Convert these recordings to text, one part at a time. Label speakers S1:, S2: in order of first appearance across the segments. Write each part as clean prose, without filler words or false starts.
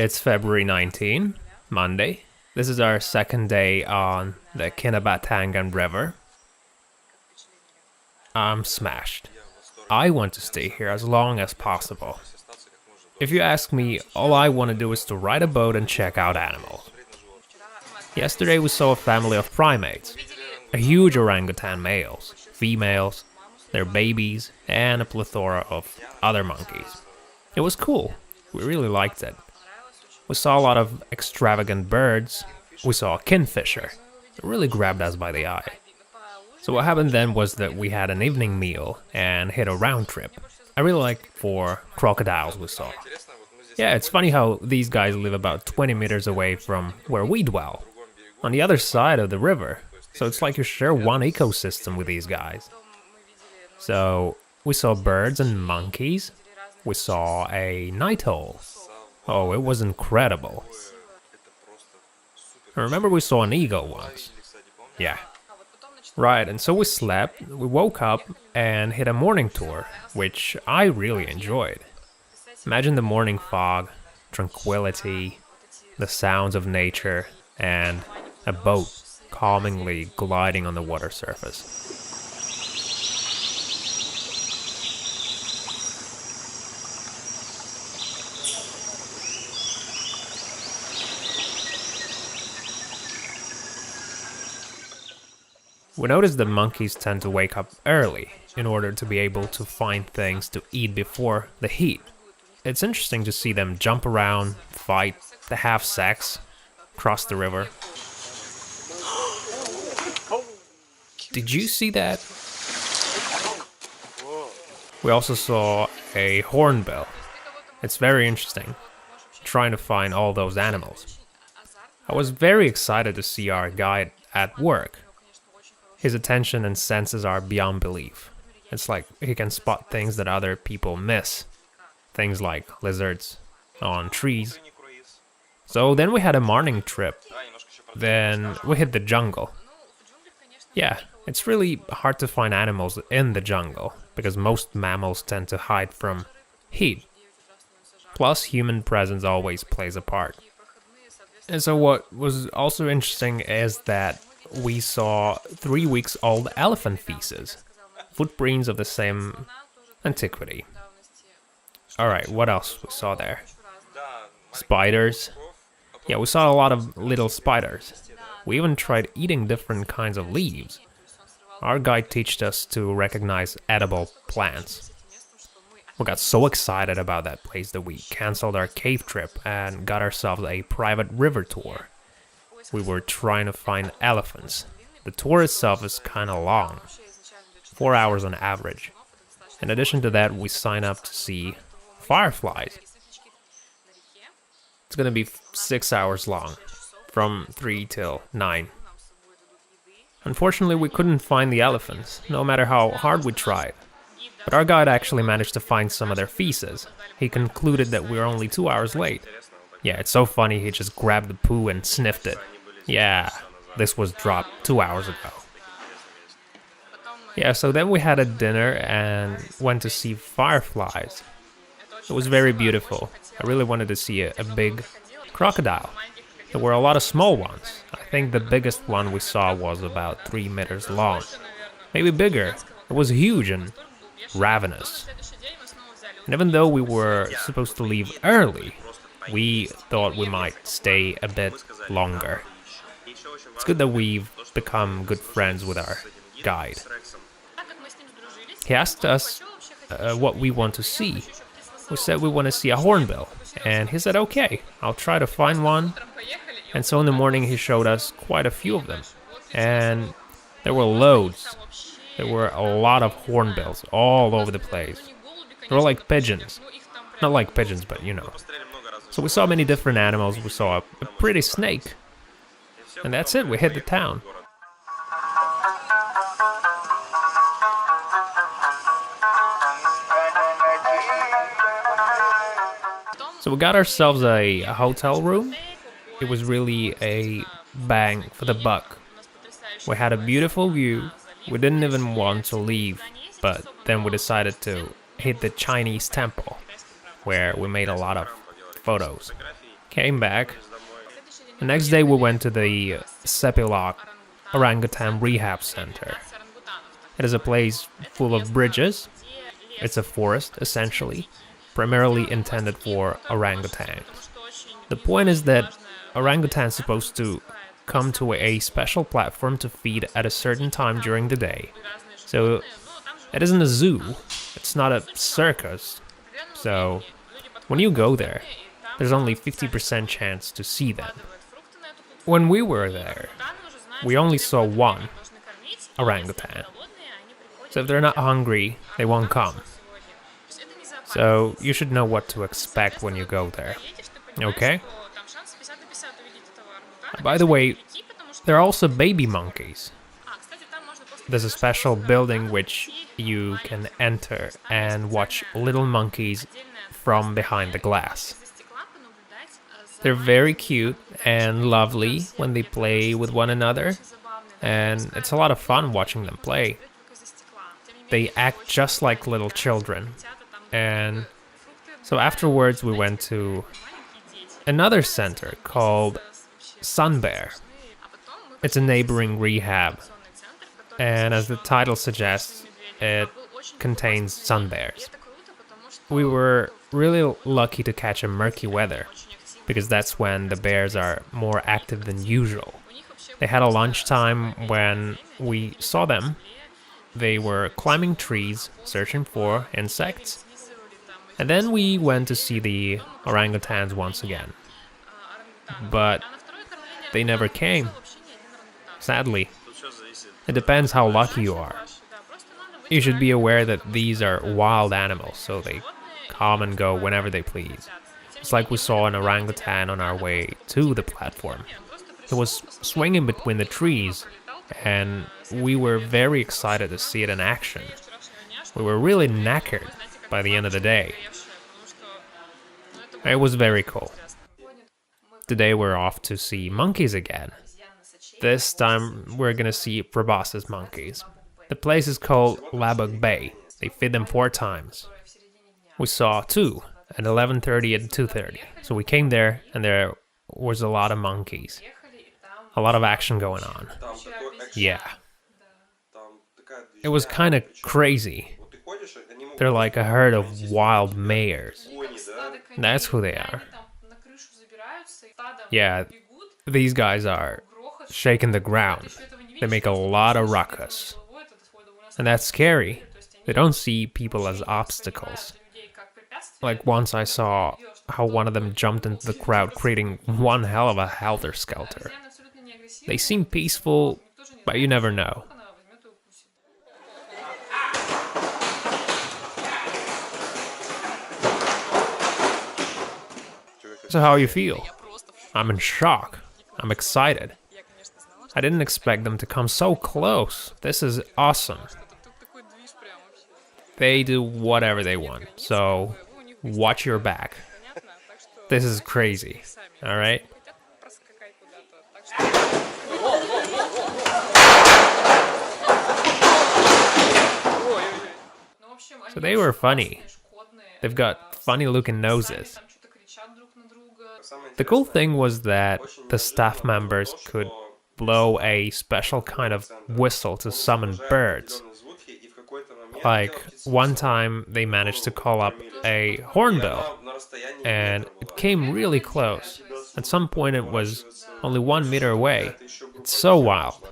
S1: It's February 19, Monday. This is our second day on the Kinabatangan River. I'm smashed. I want to stay here as long as possible. If you ask me, all I want to do is to ride a boat and check out animals. Yesterday we saw a family of primates, a huge orangutan males, females, their babies, and a plethora of other monkeys. It was cool. We really liked it. We saw a lot of extravagant birds. We saw a kingfisher. It really grabbed us by the eye. So what happened then was that we had an evening meal and hit a round trip. I really like 4 crocodiles we saw. Yeah, it's funny how these guys live about 20 meters away from where we dwell, on the other side of the river. So it's like you share one ecosystem with these guys. So we saw birds and monkeys. We saw a night owl. Oh, it was incredible. I remember we saw an eagle once. Yeah. Right, and so we slept, we woke up and hit a morning tour, which I really enjoyed. Imagine the morning fog, tranquility, the sounds of nature, and a boat calmingly gliding on the water surface. We noticed that monkeys tend to wake up early in order to be able to find things to eat before the heat. It's interesting to see them jump around, fight, to have sex, cross the river. Did you see that? We also saw a hornbill. It's very interesting, trying to find all those animals. I was very excited to see our guide at work. His attention and senses are beyond belief. It's like he can spot things that other people miss. Things like lizards on trees. So then we had a morning trip. Then we hit the jungle. Yeah, it's really hard to find animals in the jungle because most mammals tend to hide from heat. Plus, human presence always plays a part. And so what was also interesting is that we saw 3-week-old elephant feces, footprints of the same antiquity. Alright, what else we saw there? Spiders. Yeah, we saw a lot of little spiders. We even tried eating different kinds of leaves. Our guide taught us to recognize edible plants. We got so excited about that place that we cancelled our cave trip and got ourselves a private river tour. We were trying to find elephants. The tour itself is kind of long, 4 hours on average. In addition to that, we sign up to see fireflies. It's gonna be 6 hours long, from 3 till 9. Unfortunately, we couldn't find the elephants, no matter how hard we tried. But our guide actually managed to find some of their feces. He concluded that we were only 2 hours late. Yeah, it's so funny, he just grabbed the poo and sniffed it. Yeah, this was dropped 2 hours ago. Yeah, so then we had a dinner and went to see fireflies. It was very beautiful. I really wanted to see a big crocodile. There were a lot of small ones. I think the biggest one we saw was about 3 meters long. Maybe bigger. It was huge and ravenous. And even though we were supposed to leave early, we thought we might stay a bit longer. It's good that we've become good friends with our guide. He asked us what we want to see. We said we want to see a hornbill, and he said, okay, I'll try to find one. And so in the morning he showed us quite a few of them, and there were loads. There were a lot of hornbills all over the place. They were like pigeons. Not like pigeons, but you know. So we saw many different animals. We saw a pretty snake. And that's it, we hit the town. So we got ourselves a hotel room. It was really a bang for the buck. We had a beautiful view. We didn't even want to leave, but then we decided to hit the Chinese temple, where we made a lot of photos. came back. The next day we went to the Sepilok orangutan rehab center. It is a place full of bridges. It's a forest, essentially, primarily intended for orangutans. The point is that orangutans supposed to come to a special platform to feed at a certain time during the day. So it isn't a zoo, it's not a circus. So when you go there, there's only 50% chance to see them. When we were there, we only saw one orangutan. So if they're not hungry, they won't come. So you should know what to expect when you go there. Okay? By the way, there are also baby monkeys. There's a special building which you can enter and watch little monkeys from behind the glass. They're very cute and lovely when they play with one another, and it's a lot of fun watching them play. They act just like little children, and so afterwards we went to another center called Sun Bear. It's a neighboring rehab, and as the title suggests, it contains sun bears. We were really lucky to catch a murky weather, because that's when the bears are more active than usual. They had a lunchtime when we saw them. They were climbing trees, searching for insects. And then we went to see the orangutans once again. But they never came. Sadly. It depends how lucky you are. You should be aware that these are wild animals, so they come and go whenever they please. It's like we saw an orangutan on our way to the platform. It was swinging between the trees, and we were very excited to see it in action. We were really knackered by the end of the day. It was very cool. Today we're off to see monkeys again. This time we're gonna see proboscis monkeys. The place is called Labuk Bay. They feed them 4 times. We saw 2 at 11:30 and 2:30. So we came there and there was a lot of monkeys. A lot of action going on. Yeah. It was kind of crazy. They're like a herd of wild mares. That's who they are. Yeah, these guys are shaking the ground. They make a lot of ruckus. And that's scary. They don't see people as obstacles. Like once I saw how one of them jumped into the crowd, creating one hell of a helter-skelter. They seem peaceful, but you never know. So how you feel? I'm in shock. I'm excited. I didn't expect them to come so close. This is awesome. They do whatever they want, so watch your back. This is crazy, alright? So they were funny. They've got funny looking noses. The cool thing was that the staff members could blow a special kind of whistle to summon birds. Like, one time they managed to call up a hornbill, and it came really close. At some point it was only 1 meter away. It's so wild.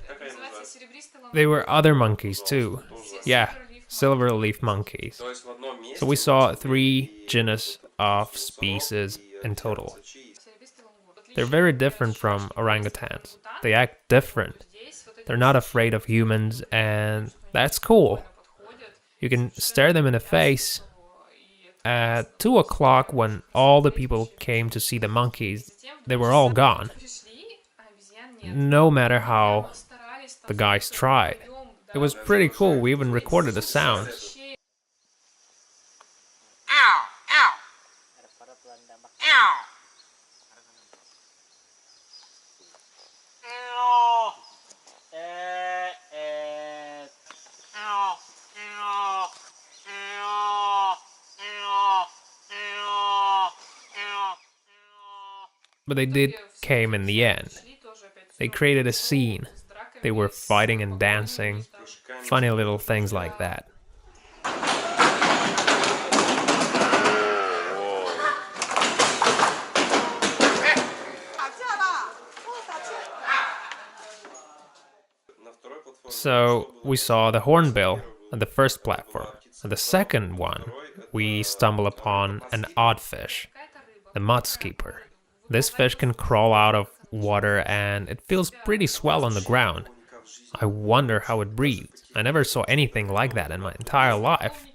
S1: There were other monkeys too. Yeah, silver leaf monkeys. So we saw 3 genus of species in total. They're very different from orangutans. They act different. They're not afraid of humans, and that's cool. You can stare them in the face. At 2 o'clock, when all the people came to see the monkeys, they were all gone. No matter how the guys tried. It was pretty cool. We even recorded the sounds. but they did came in the end. They created a scene. They were fighting and dancing, funny little things like that. So we saw the hornbill on the first platform. On the second one, we stumble upon an odd fish, the mudskipper. This fish can crawl out of water and it feels pretty swell on the ground. I wonder how it breathes. I never saw anything like that in my entire life.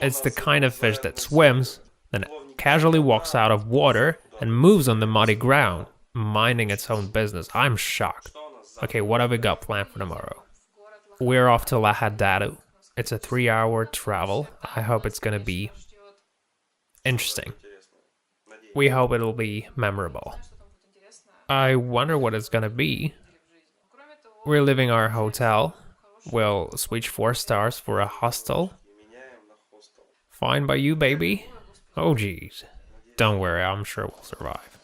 S1: It's the kind of fish that swims, then casually walks out of water and moves on the muddy ground, minding its own business. I'm shocked. Okay, what have we got planned for tomorrow? We're off to Lahadadu. It's a 3-hour travel. I hope it's gonna be interesting. We hope it'll be memorable. I wonder what it's gonna be. We're leaving our hotel. We'll switch 4 stars for a hostel. Fine by you, baby? Oh geez. Don't worry, I'm sure we'll survive.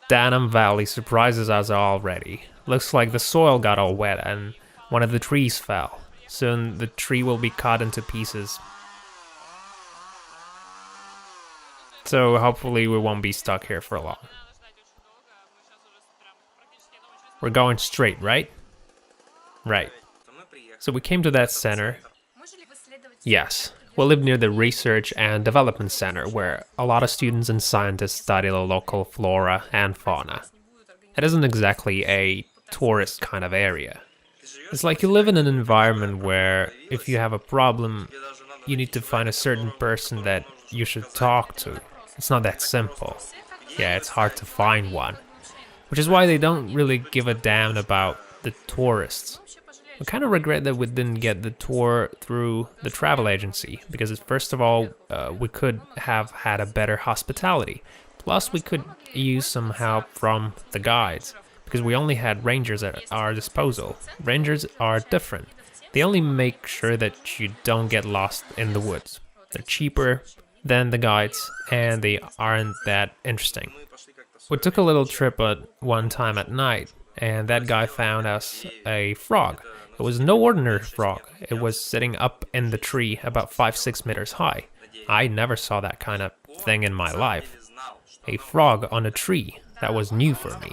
S1: Danum Valley surprises us already. Looks like the soil got all wet and one of the trees fell. Soon the tree will be cut into pieces. So hopefully we won't be stuck here for long. We're going straight, right? Right. So we came to that center. Yes. We live near the Research and Development Center, where a lot of students and scientists study the local flora and fauna. It isn't exactly a tourist kind of area. It's like you live in an environment where if you have a problem, you need to find a certain person that you should talk to. It's not that simple. Yeah, it's hard to find one. Which is why they don't really give a damn about the tourists. We kind of regret that we didn't get the tour through the travel agency, because first of all, we could have had a better hospitality. Plus, we could use some help from the guides, because we only had rangers at our disposal. Rangers are different. They only make sure that you don't get lost in the woods. They're cheaper than the guides, and they aren't that interesting. We took a little trip at one time at night, and that guy found us a frog. It was no ordinary frog. It was sitting up in the tree about 5-6 meters high. I never saw that kind of thing in my life. A frog on a tree. That was new for me.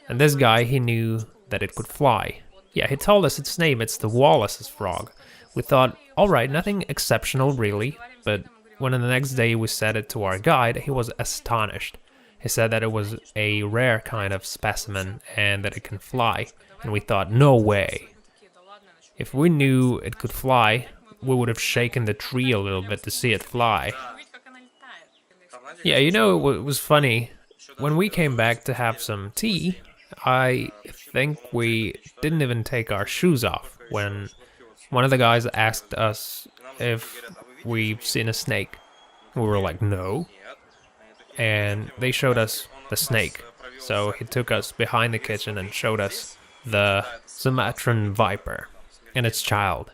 S1: And this guy, he knew that it could fly. Yeah, he told us its name. It's the Wallace's frog. We thought, alright, nothing exceptional really, but when on the next day we said it to our guide, he was astonished. He said that it was a rare kind of specimen and that it can fly. And we thought, no way. If we knew it could fly, we would have shaken the tree a little bit to see it fly. Yeah, you know, it was funny. When we came back to have some tea, I think we didn't even take our shoes off when one of the guys asked us if we've seen a snake. We were like, no. And they showed us the snake. So he took us behind the kitchen and showed us the Sumatran viper and its child.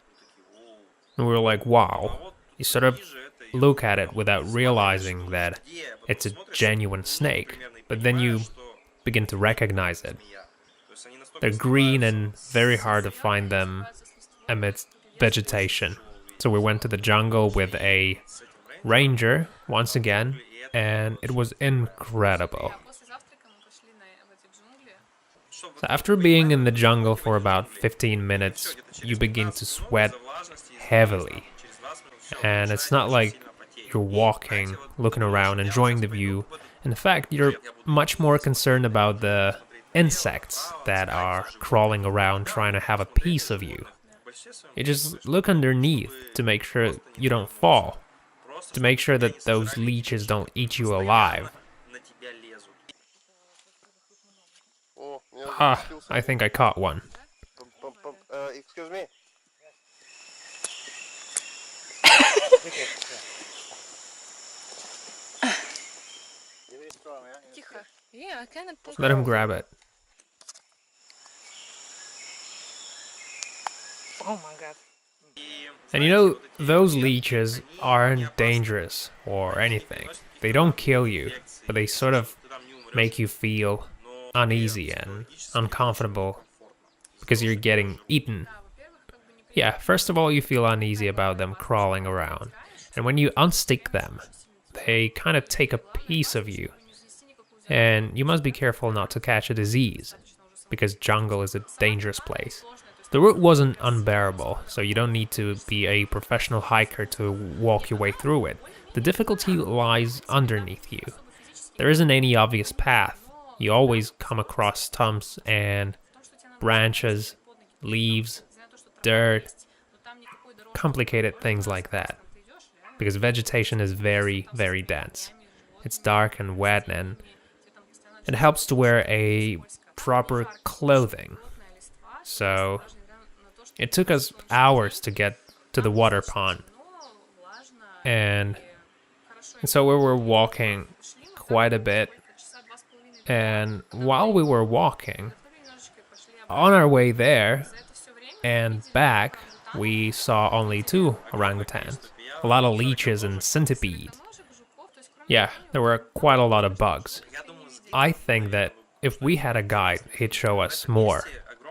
S1: And we were like, wow. You sort of look at it without realizing that it's a genuine snake, but then you begin to recognize it. They're green and very hard to find them amidst vegetation. So we went to the jungle with a ranger once again, and it was incredible. So after being in the jungle for about 15 minutes, you begin to sweat heavily. And it's not like you're walking, looking around, enjoying the view. In fact, you're much more concerned about the insects that are crawling around trying to have a piece of you. You just look underneath to make sure you don't fall, to make sure that those leeches don't eat you alive. Ah, I think I caught one.
S2: Excuse me.
S1: Let him grab it.
S3: Oh my god.
S1: And you know, those leeches aren't dangerous or anything. They don't kill you, but they sort of make you feel uneasy and uncomfortable because you're getting eaten. Yeah, first of all, you feel uneasy about them crawling around. And when you unstick them, they kind of take a piece of you. And you must be careful not to catch a disease, because jungle is a dangerous place. The route wasn't unbearable, so you don't need to be a professional hiker to walk your way through it. The difficulty lies underneath you. There isn't any obvious path. You always come across stumps and branches, leaves, dirt, complicated things like that. Because vegetation is very, very dense. It's dark and wet, and it helps to wear a proper clothing. So it took us hours to get to the water pond. And so we were walking quite a bit. And while we were walking, on our way there and back, we saw only 2 orangutans. A lot of leeches and centipedes. Yeah, there were quite a lot of bugs. I think that if we had a guide, he'd show us more.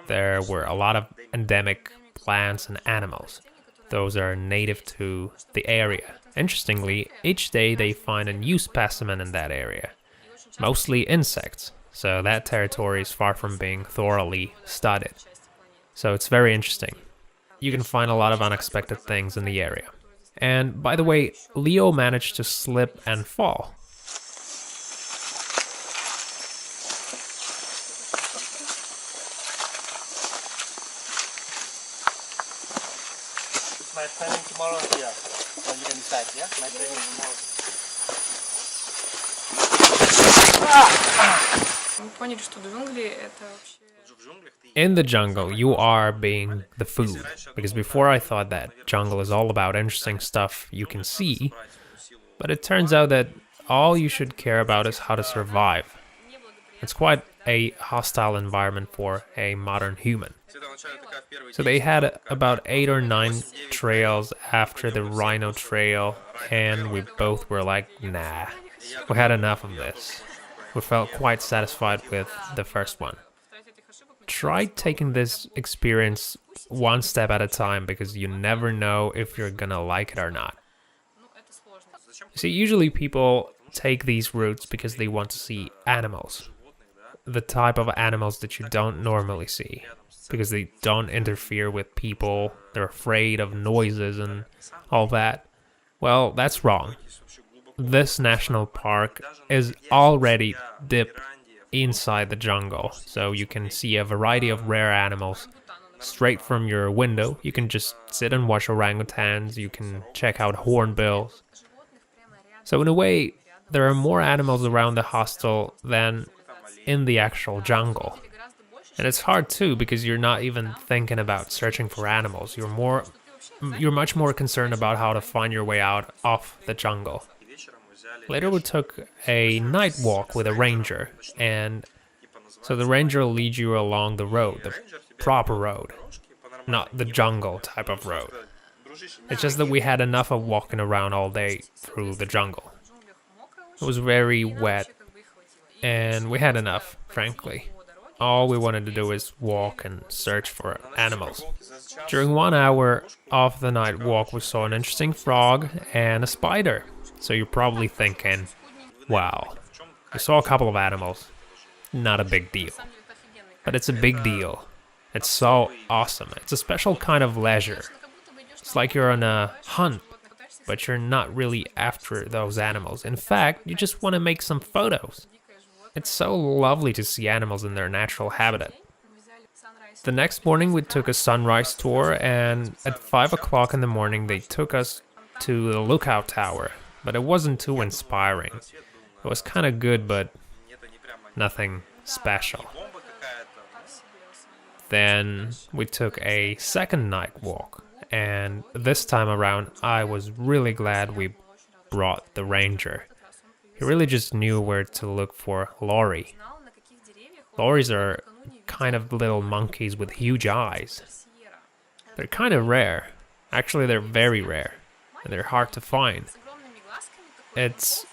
S1: There were a lot of endemic plants and animals. Those are native to the area. Interestingly, each day they find a new specimen in that area. Mostly insects, so that territory is far from being thoroughly studied. So it's very interesting. You can find a lot of unexpected things in the area. And by the way, Leo managed to slip and fall.
S2: My planning tomorrow here. So you can decide, yeah? My planning tomorrow.
S1: In the jungle, you are being the food. Because before I thought that jungle is all about interesting stuff you can see, but it turns out that all you should care about is how to survive. It's quite a hostile environment for a modern human. So they had about 8 or 9 trails after the rhino trail, and we both were like, nah, we had enough of this. We felt quite satisfied with the first one. Try taking this experience one step at a time, because you never know if you're gonna like it or not. You see, usually people take these routes because they want to see animals. The type of animals that you don't normally see, because they don't interfere with people, they're afraid of noises and all that. Well, that's wrong. This national park is already deep inside the jungle, so you can see a variety of rare animals straight from your window. You can just sit and watch orangutans, you can check out hornbills. So in a way, there are more animals around the hostel than in the actual jungle. And it's hard too, because you're not even thinking about searching for animals. You're much more concerned about how to find your way out of the jungle. Later we took a night walk with a ranger, and so the ranger will lead you along the road, the proper road, not the jungle type of road. It's just that we had enough of walking around all day through the jungle. It was very wet, and we had enough, frankly. All we wanted to do is walk and search for animals. During 1 hour of the night walk, we saw an interesting frog and a spider. So you're probably thinking, wow, we saw a couple of animals, not a big deal. But it's a big deal. It's so awesome. It's a special kind of leisure. It's like you're on a hunt, but you're not really after those animals. In fact, you just want to make some photos. It's so lovely to see animals in their natural habitat. The next morning we took a sunrise tour, and at 5 o'clock in the morning they took us to the lookout tower, but it wasn't too inspiring. It was kind of good, but nothing special. Then we took a second night walk, and this time around I was really glad we brought the ranger. He really just knew where to look for Lori. Loris are kind of little monkeys with huge eyes. They're kind of rare. Actually, they're very rare, and they're hard to find. It's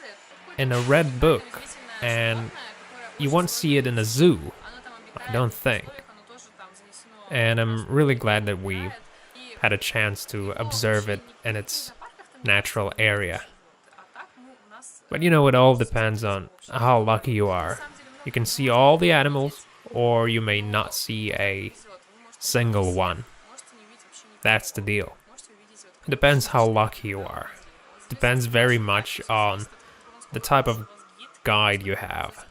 S1: in a red book, and you won't see it in a zoo, I don't think. And I'm really glad that we had a chance to observe it in its natural area. But you know, it all depends on how lucky you are. You can see all the animals, or you may not see a single one. That's the deal. It depends how lucky you are. Depends very much on the type of guide you have.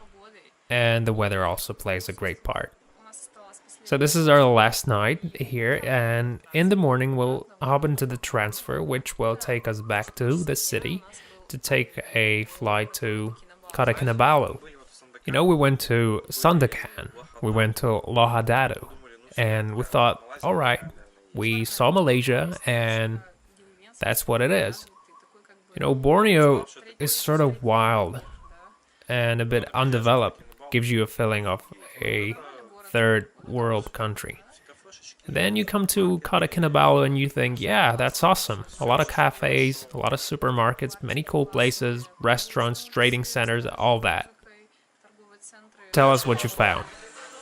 S1: And the weather also plays a great part. So this is our last night here, and in the morning we'll hop into the transfer, which will take us back to the city to take a flight to Kota Kinabalu. You know, we went to Sandakan, we went to Lohadadu, and we thought, alright, we saw Malaysia, and that's what it is. You know, Borneo is sort of wild and a bit undeveloped, gives you a feeling of a third world country. And then you come to Kota Kinabalu and you think, yeah, that's awesome. A lot of cafes, a lot of supermarkets, many cool places, restaurants, trading centers, all that. Tell us what you found.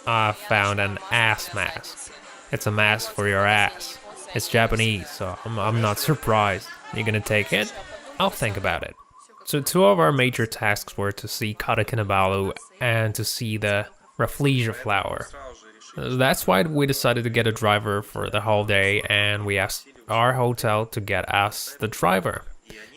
S1: I found an ass mask. It's a mask for your ass. It's Japanese, so I'm not surprised. You gonna take it? I'll think about it. So two of our major tasks were to see Kota Kinabalu and to see the rafflesia flower. That's why we decided to get a driver for the whole day, and we asked our hotel to get us the driver.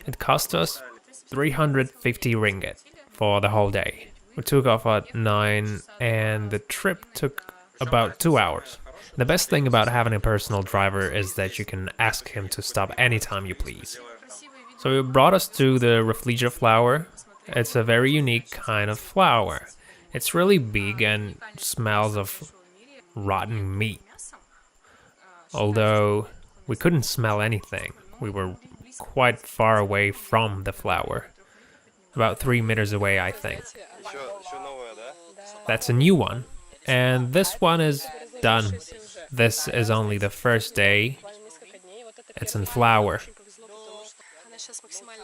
S1: It cost us 350 ringgit for the whole day. We took off at 9 and the trip took about 2 hours. The best thing about having a personal driver is that you can ask him to stop anytime you please. So he brought us to the rafflesia flower. It's a very unique kind of flower. It's really big and smells of rotten meat. Although we couldn't smell anything. We were quite far away from the flower. About 3 meters away, I think. That's a new one. And this one is done. This is only the first day. It's in flower.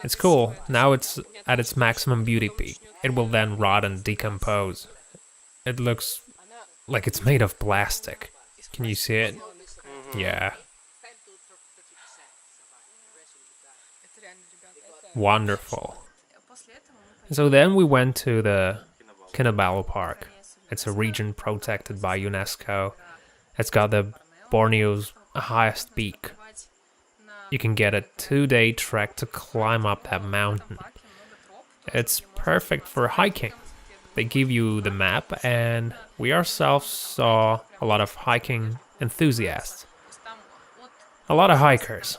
S1: It's cool. Now it's at its maximum beauty peak. It will then rot and decompose. It looks like it's made of plastic. Can you see it? Yeah. Wonderful. So then we went to the Kinabalu Park. It's a region protected by UNESCO. It's got the Borneo's highest peak. You can get a 2-day trek to climb up that mountain. It's perfect for hiking. They give you the map, and we ourselves saw a lot of hiking enthusiasts. A lot of hikers.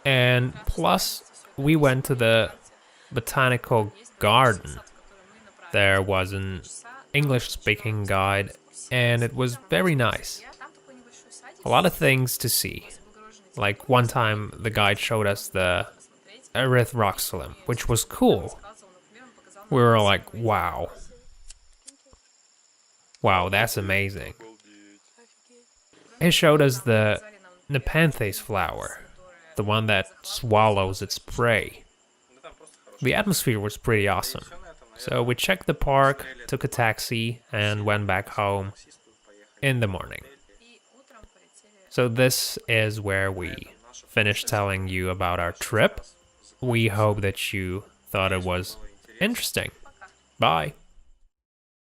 S1: And plus, we went to the botanical garden. There was an English-speaking guide, and it was very nice. A lot of things to see. Like one time, the guide showed us the erythrocylum, which was cool. We were like, wow. Wow, that's amazing. He showed us the Nepenthes flower, the one that swallows its prey. The atmosphere was pretty awesome. So we checked the park, took a taxi, and went back home in the morning. So this is where we finished telling you about our trip. We hope that you thought it was interesting. Bye.